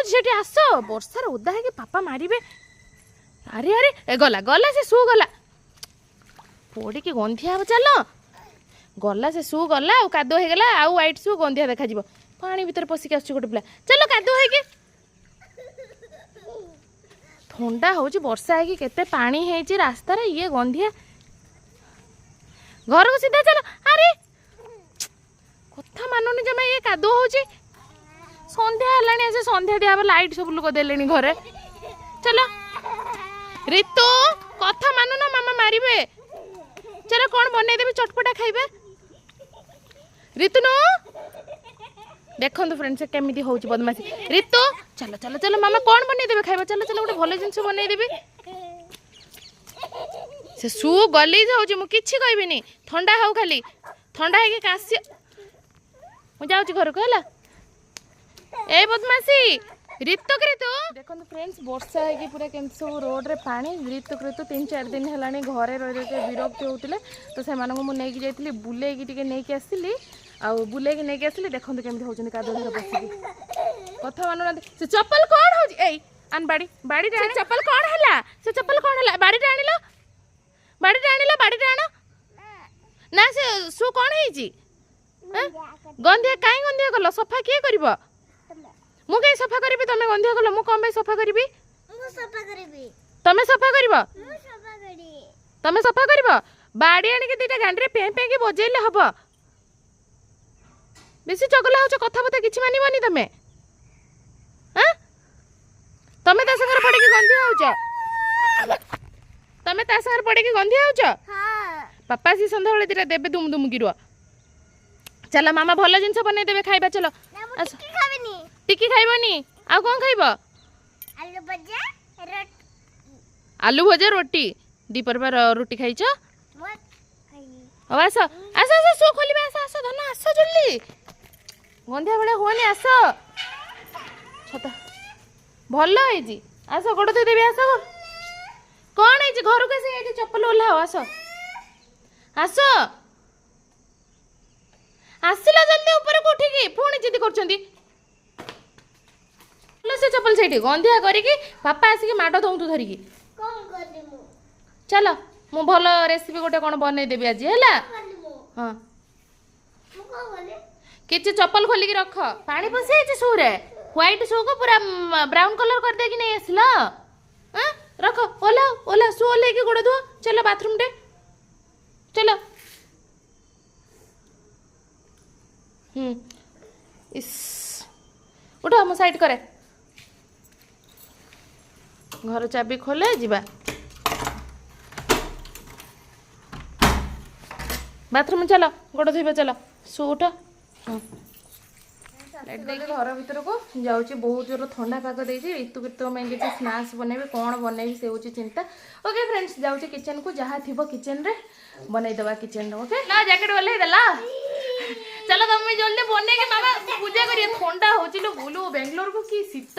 सेठी आस वर्षार ओदा है पापा मारे। अरे अरे ए गला गला से शू गला पड़ी की गंधिया चल गला से शू गला आ कादो हो गला आउ व्हाइट शू गंधिया देखा जीव पानी भीतर पशिक आस गोटे पिला चलो कादो है थंडा हो वर्षा है केते पानी है रास्ता रे ये गंधिया घर को सीधा चलो। अरे कथा मानुनी जमा ये कादो हो संध्या है से संध्या दिया लाइट सब लोग देले घरे चलो ऋतु कथा मानु ना मामा मारिबे चलो कौन बनै देबे चटपटा खाइबे ऋतु नो देखो तो फ्रेंड्स केमिति होउची बदमाशी ऋतु चलो चलो चलो मामा कौन बनै देबे खाइबे चलो चलो गोटे भले जिंस बनै देबे से सु गली होउची मु किछि कहबिनी ठंडा हाउ खाली ठंडा है कि कासी मु जाउची घर को हला ए बदमाशी ऋतु ऋतु देखो फ्रेंड्स वर्षा है पूरा केम सब रोड रे पानी ऋतु ऋतु 3-4 दिन है घरे रही विरक्त होते तो से मुझे जाइली बुले नहीं आसली आउ बुले नहीं आसली देखो केमी होती कादो घर बसिक कथा मानुना से चप्पल कौन हो आन बाड़ी बाड़ी चप्पल कौन है से चप्पल कौन है बाड़ी आनिल बाड़ी आण ना से शू कौन है गंधिया कहीं गंधिया गल सफा किए कर मु कहीं सफा करी तमें गंधिया गल मु कम सफा करी तमें सफा कर तमें सफा कर बाड़ी आनिक दीटा गांडी पे पे बजेले हम बेसी चगला हो कथा बता किसी मानबनी तमें तमें ता संगे पड़े गंधिया हो तमें ता संगे पड़े गंधिया हो पापा सी संध्या बेले दीटा देवे दुम दुम गिरुआ चलो मामा भल जिनस बन देवे खाइबा चलो टिकी खाइबनी आ कौन खाइब आलू भजा रोटी दीपर बार रोटी खाइछ आस आस आस सो खोलिबा आस आस धन आस जल्दी गंधिया बेले होनी आस छता भल है आस गोड़ दे देबी आस कौन है घर को से चप्पल ओल्लाओ आस आस आसिला जल्दी ऊपर को उठिकी पुणी जिद कर से चप्पल से गंधिया करिकी पापा आसिक माड़ दौं तू धरिकी चलो मु भल रेसिपी गोटे कौन बन देवी आज है हाँ किसी चप्पल खोलिकी रख पानी पशि शू रे व्हाइट शू को पूरा ब्राउन कलर कर दे कि नहीं आसला रख ओला ओला शू ओल्ले गोड़ धुआ चलो बाथरूम टे चलो इस उठा मो साइड करे घर चाबी खोले जीवा बाथरूम चलो गोड़ धोइबा चलो शू उठ घर भीतर को जाऊँगी बहुत जोर ठंडा पाग दे ऋतु ऋतु में किसी स्नाक्स बनैबे कौन बनैबी से होची चिंता ओके फ्रेंड्स जाऊँगी किचन को जहाँ थी किचन रे बनईदबा किचन ओके ना जैकेट ओल्लै देला चलो तुम जल्दी बने के मामा पूजा करिए ठंडा होची लो बोलो बेंगलोर को कि शीत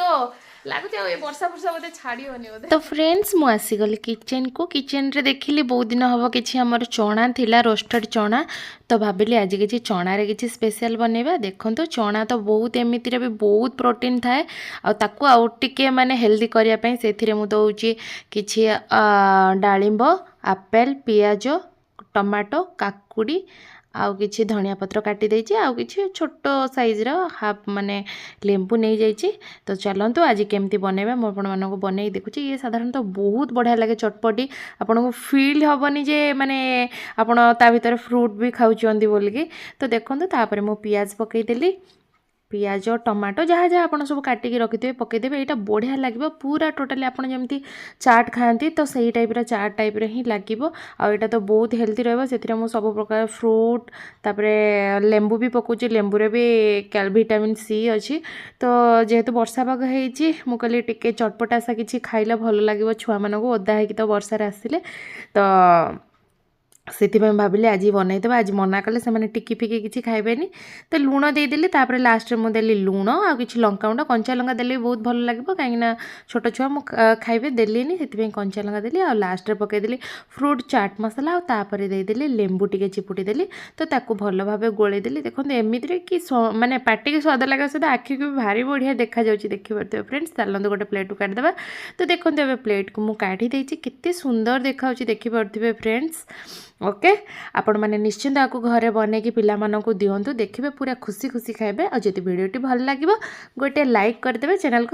लगुच वर्षा वर्षा बोधे छाड़ोनी तो फ्रेंड्स मु आसीगली किचन को किचन रे देखिली बहुत दिन हम किसी आमर चना थिला रोस्टेड चना तो भाविली आज किसी चना रे किसी स्पेशल बनैबा देखो तो चना तो बहुत एमितिरे भी बहुत प्रोटीन थाए आउ आउ टिके माने हेल्दी करिया पई सेथिरे मु दउची किछि डालिंब आपेल पियाज टमाटो काकुड़ी आउ किछि धनिया पत्र काटी देछि आउ किछि छोट साइज रो हाफ माने लेंबू नहीं जाइछि तो चलंतु आज केमती बनैबा मो आपण मानको बनै देखुछि ये साधारणतः बहुत बढ़िया लगे चटपटी आपण को फील हबनी जे माने आपण ता भीतर फ्रूट भी खाउछंदी बोलकी तो देखंतु तापर मो पियाज पकई देली पियाज टमाटो जहाँ जहाँ आप सब काटिकी रखिथे पकईदेवे यहाँ बढ़िया लगे पूरा टोटाली आप जमी चाट खाती तो सही टाइप चाट टाइप ही लगे आईटा तो बहुत हेल्दी रही सब प्रकार फ्रूट तापर लेंबू भी पकाउची लेंबू रे भी विटामिन सी अच्छी तो जेहेतु वर्षा पाग होती मुझे टिके चटपटा सा किसी खाइले भल लगे छुआ मानक ओदा है तो वर्षार आसिले तो ସେଥିପାଇଁ ଭାବିଲି ଆଜି ବନେଇଦେବା। ଆଜି ମନା କଲେ ସେମାନେ ଟିକି ଫିକି କିଛି ଖାଇବେନି, ତ ଲୁଣ ଦେଇଦେଲି। ତାପରେ ଲାଷ୍ଟରେ ମୁଁ ଦେଲି ଲୁଣ ଆଉ କିଛି ଲଙ୍କାଗୁଣ୍ଡ, କଞ୍ଚା ଲଙ୍କା ଦେଲେ ବି ବହୁତ ଭଲ ଲାଗିବ, କାହିଁକିନା ଛୋଟ ଛୁଆ ମୁଁ ଖାଇବେ ଦେଲିନି, ସେଥିପାଇଁ କଞ୍ଚା ଲଙ୍କା ଦେଲି। ଆଉ ଲାଷ୍ଟରେ ପକାଇଦେଲି ଫ୍ରୁଟ୍ ଚାଟ୍ ମସଲା, ଆଉ ତାପରେ ଦେଇଦେଲି ଲେମ୍ବୁ ଟିକେ ଚିପୁଡ଼ି ଦେଲି। ତ ତାକୁ ଭଲ ଭାବେ ଗୋଳେଇଦେଲି। ଦେଖନ୍ତୁ ଏମିତିରେ କି ମାନେ ପାଟିକି ସ୍ୱାଦ ଲାଗିବା ସହିତ ଆଖିକୁ ବି ଭାରି ବଢ଼ିଆ ଦେଖାଯାଉଛି, ଦେଖିପାରୁଥିବେ ଫ୍ରେଣ୍ଡସ୍। ଚାଲନ୍ତୁ ଗୋଟେ ପ୍ଲେଟ୍କୁ କାଢ଼ିଦେବା। ତ ଦେଖନ୍ତୁ ଏବେ ପ୍ଲେଟ୍କୁ ମୁଁ କାଢ଼ି ଦେଇଛି, କେତେ ସୁନ୍ଦର ଦେଖାଯାଉଛି ଦେଖିପାରୁଥିବେ ଫ୍ରେଣ୍ଡସ୍। ଓକେ, ଆପଣମାନେ ନିଶ୍ଚିନ୍ତ ଆକୁ ଘରେ ବନେଇକି ପିଲାମାନଙ୍କୁ ଦିଅନ୍ତୁ, ଦେଖିବେ ପୁରା ଖୁସି ଖୁସି ଖାଇବେ। ଆଉ ଯଦି ଭିଡ଼ିଓଟି ଭଲ ଲାଗିବ ଗୋଟେ ଲାଇକ୍ କରିଦେବେ, ଚ୍ୟାନେଲକୁ